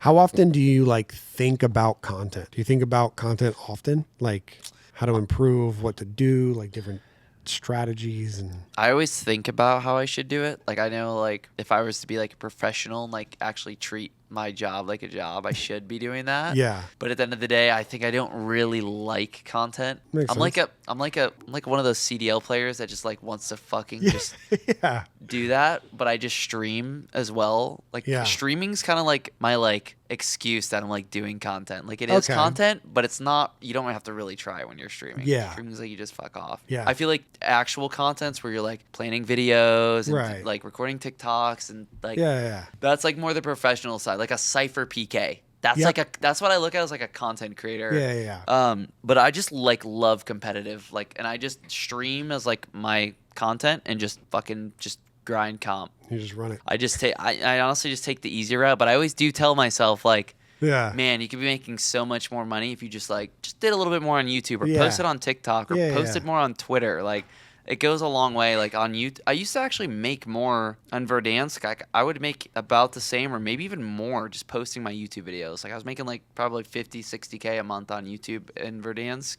How often do you like think about content? Do you think about content often? Like how to improve, what to do, like different strategies and I always think about how I should do it. Like I know like if I was to be like a professional and like actually treat my job like a job, I should be doing that. yeah, But at the end of the day, I think I don't really like content. makes I'm like sense. I'm like one of those CDL players that just like wants to fucking Yeah, just yeah, do that, but I just stream as well. Like yeah. streaming's kind of like my like excuse that I'm like doing content. Like it is Okay. content, but it's not. You don't have to really try when you're streaming. Yeah. Streaming's like you just fuck off. Yeah. I feel like actual contents where you're like planning videos and Right. like recording TikToks and like Yeah. that's like more the professional side, like a Cypher PK. That's Yep. like a that's what I look at as like a content creator. Yeah. But I just like love competitive, like, and I just stream as like my content and just fucking just grind comp. You just run it. I honestly just take the easy route, but I always do tell myself like, Yeah. man, you could be making so much more money if you just did a little bit more on YouTube or Yeah. post it on TikTok or Yeah, post yeah. it more on Twitter. Like it goes a long way. Like on YouTube, I used to actually make more on Verdansk. I would make about the same or maybe even more just posting my YouTube videos. Like I was making like probably 50, 60K a month on YouTube in Verdansk.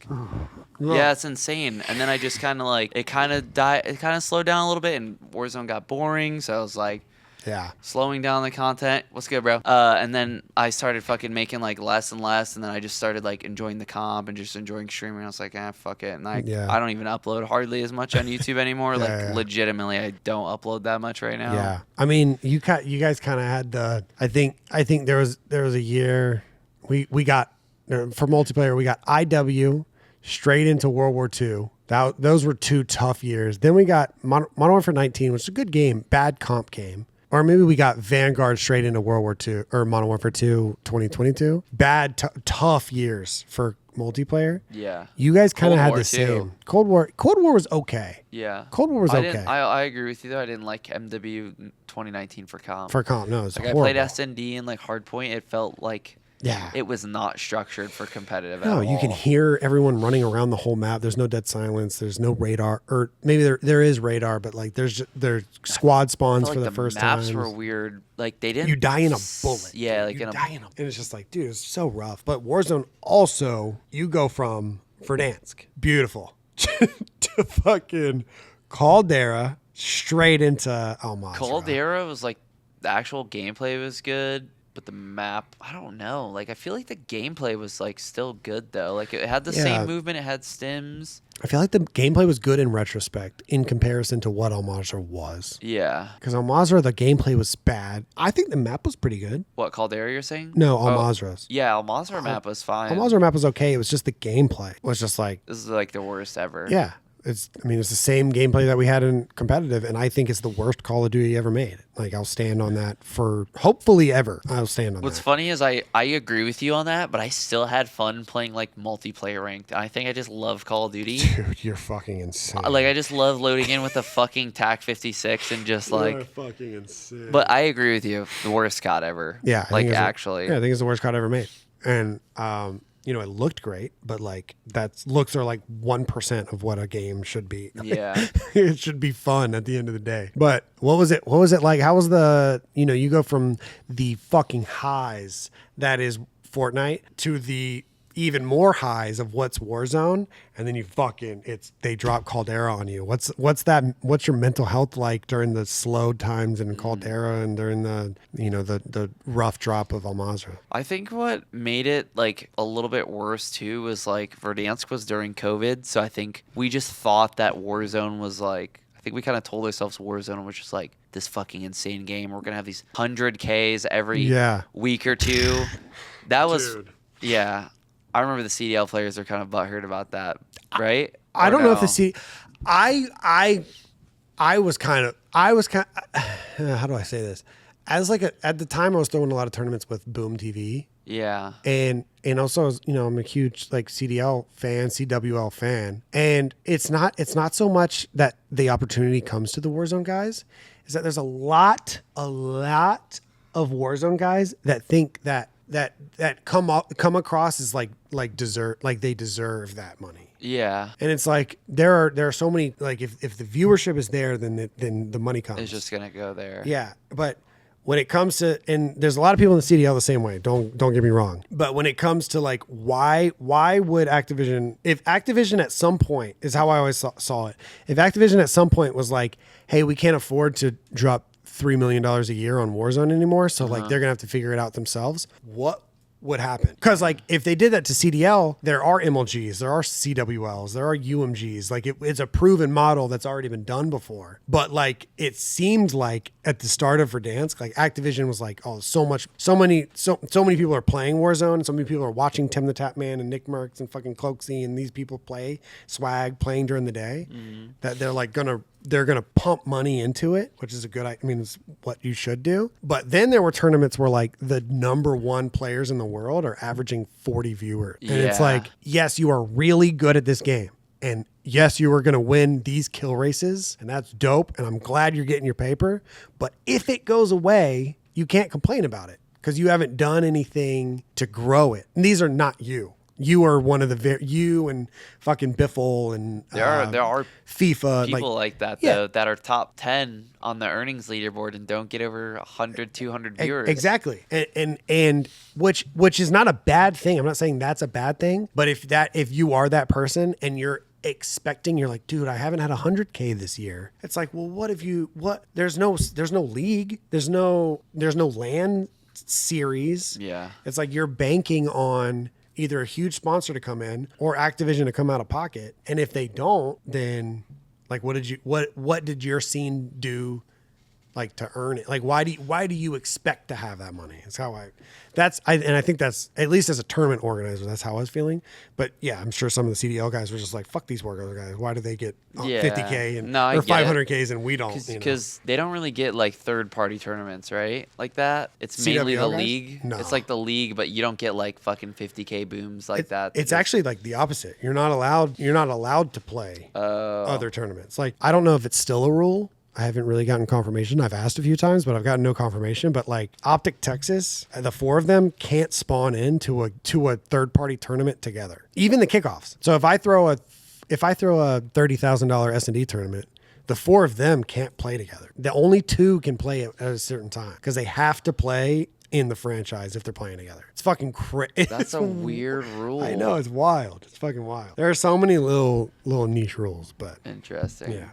Yeah, it's insane. And then I just kind of like, it kind of slowed down a little bit and Warzone got boring. So I was like, Yeah. slowing down the content. What's good, bro? And then I started fucking making like less and less, and then I just started like enjoying the comp and just enjoying streaming. I was like, fuck it. And I don't even upload hardly as much on YouTube anymore. Yeah. Legitimately, I don't upload that much right now. Yeah. I mean, you guys kind of had the. I think there was a year we got for multiplayer we got IW straight into World War II. Those were 2 tough years. Then we got Modern Warfare 19, which is a good game, bad comp game. Or maybe we got Vanguard straight into World War II or Modern Warfare 2 2022. Bad, tough years for multiplayer. Yeah. You guys kind of Cold had War the too. same. Cold War was okay. Yeah. Cold War was okay. I agree with you though. I didn't like MW 2019 for comp. For comp, no, it's like horrible. I played SND and like Hardpoint. It felt like Yeah. it was not structured for competitive at No, all. you can hear everyone running around the whole map. There's no dead silence. There's no radar, or maybe there is radar, but like there's squad spawns I felt for like the first maps time. were weird. Like they didn't. You die in a bullet. Yeah, dude. like you in die in a, and it's just like, dude, it's so rough. But Warzone also, you go from Verdansk, beautiful, to fucking Caldera, straight into Almaz. Caldera was like the actual gameplay was good, but the map, I don't know. Like I feel like the gameplay was like still good though. Like it had the Yeah. same movement, it had stims. I feel like the gameplay was good in retrospect in comparison to what Almazra was. Yeah. Because Almazra, the gameplay was bad. I think the map was pretty good. What, Caldera you're saying? No, Oh, Almazra's. yeah, Almazra map was fine. Almazra map was okay. It was just the gameplay was just like, This is like the worst ever. yeah. It's the same gameplay that we had in competitive, and I think it's the worst Call of Duty ever made. Like, I'll stand on that for hopefully ever. I'll stand on What's that. funny is I agree with you on that, but I still had fun playing like multiplayer ranked. I think I just love Call of Duty. Dude, you're fucking insane. Like I just love loading in with the fucking TAC 56 and just You're like. fucking insane. But I agree with you. The worst COD ever. Yeah, I Like think it's actually. yeah, I think it's the worst COD ever made. And it looked great, but like looks are like 1% of what a game should be. Yeah. It should be fun at the end of the day. But what was it like? How was you go from the fucking highs that is Fortnite to the even more highs of what's Warzone, and then they drop Caldera on you. What's your mental health like during the slow times in Caldera and during the rough drop of Almazra? I think what made it like a little bit worse too was like Verdansk was during COVID, so I think we just thought that Warzone was like. I think we kind of told ourselves Warzone was just like this fucking insane game. We're gonna have these 100Ks every week or two. That was Dude. yeah. I remember the CDL players are kind of butthurt about that, right? I Or don't know if no? I was kind of how do I say this? As like at the time I was throwing a lot of tournaments with Boom TV. Yeah. And also, I'm a huge like CDL fan, CWL fan, and it's not so much that the opportunity comes to the Warzone guys, is that there's a lot of Warzone guys that think that come across as like they deserve that money. Yeah. And it's like there are so many, like if the viewership is there, then the money comes. It's just gonna go there. Yeah, but when it comes to, and there's a lot of people in the CDL the same way. Don't get me wrong. But when it comes to like why would Activision, if Activision at some point is how I always saw it. If Activision at some point was like, hey, we can't afford to drop $3 million a year on Warzone anymore, so like they're gonna have to figure it out themselves. What would happen? Because like if they did that to CDL, there are MLGs, there are CWLs, there are UMGs. Like it's a proven model that's already been done before. But like it seemed like at the start of Verdansk, like Activision was like, oh, so many people are playing Warzone, so many people are watching Tim the Tap Man and Nick Merckx and fucking Cloaksy and these people play Swag playing during the day that they're like they're going to pump money into it, which is it's what you should do. But then there were tournaments where like the number one players in the world are averaging 40 viewers. And it's like, yes, you are really good at this game. And yes, you are going to win these kill races. And that's dope. And I'm glad you're getting your paper. But if it goes away, you can't complain about it because you haven't done anything to grow it. And these are not you. You are one of the you and fucking Biffle and there are FIFA people like that though that are top 10 on the earnings leaderboard and don't get over 100 200 viewers. Exactly. And which is not a bad thing. I'm not saying that's a bad thing, but if you are that person and you're like, dude, I haven't had 100K this year. It's like, well, there's no league, there's no LAN series. Yeah. It's like you're banking on either a huge sponsor to come in or Activision to come out of pocket. And if they don't, then like what did your scene do like to earn it? Like why do you expect to have that money? It's how I think that's, at least as a tournament organizer, that's how I was feeling. But yeah, I'm sure some of the CDL guys were just like, fuck these Wargo guys. Why do they get 50K or 500Ks and we don't? Because they don't really get like third party tournaments, right? Like that. It's mainly CWL the guys? league. No. It's like the league, but you don't get like fucking 50K booms like that. It's actually like the opposite. You're not allowed to play other tournaments. Like, I don't know if it's still a rule. I haven't really gotten confirmation. I've asked a few times, but I've gotten no confirmation. But like Optic Texas, the four of them can't spawn into a third-party tournament together, even the kickoffs. So if I throw a $30,000 S&D tournament, the four of them can't play together. The only two can play at a certain time because they have to play in the franchise if they're playing together. It's fucking crazy. That's a weird rule. I know, it's wild. It's fucking wild. There are so many little niche rules, but interesting. Yeah.